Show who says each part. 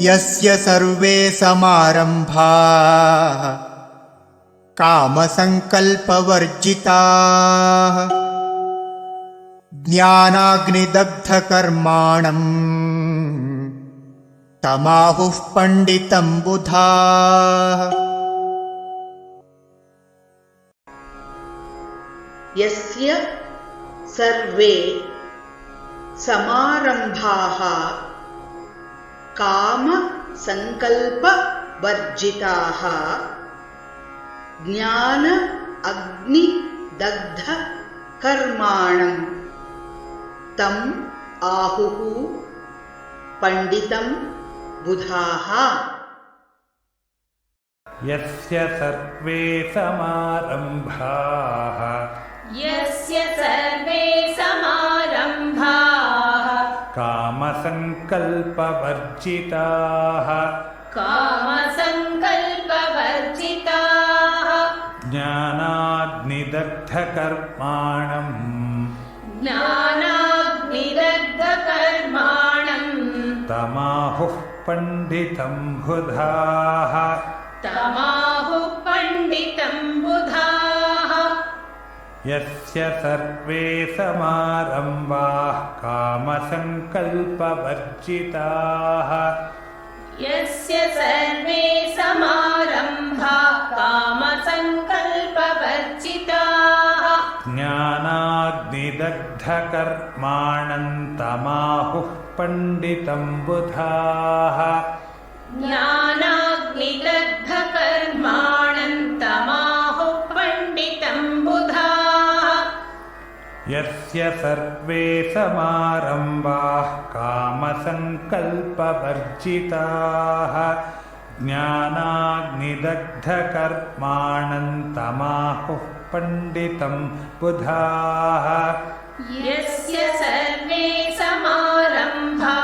Speaker 1: यस्य सर्वे समारम्भाः कामसङ्कल्पवर्जिताः ज्ञानाग्निदग्धकर्माणम् तमाहुः पण्डितं बुधाः।
Speaker 2: यस्य सर्वे समारम्भाः कामसङ्कल्पवर्जिताः ज्ञान अग्निदग्धकर्माणं तम् आहुः पण्डितं बुधाः।
Speaker 3: यस्य सर्वे समारम्भाः कामसङ्कल्पवर्जिताः
Speaker 4: ज्ञानाग्निदग्धकर्माणम्
Speaker 3: तमाहुः पण्डितं बुधाः। यस्य सर्वे समारम्भाः कामसङ्कल्पवर्जिताः ज्ञानाग्निदग्धकर्माणं तमाहुः पण्डितं बुधाः। यस्य सर्वे समारम्भाः कामसङ्कल्पवर्जिताः ज्ञानाग्निदग्धकर्माणं तमाहुः पण्डितं बुधाः।
Speaker 4: यस्य सर्वे समारम्भाः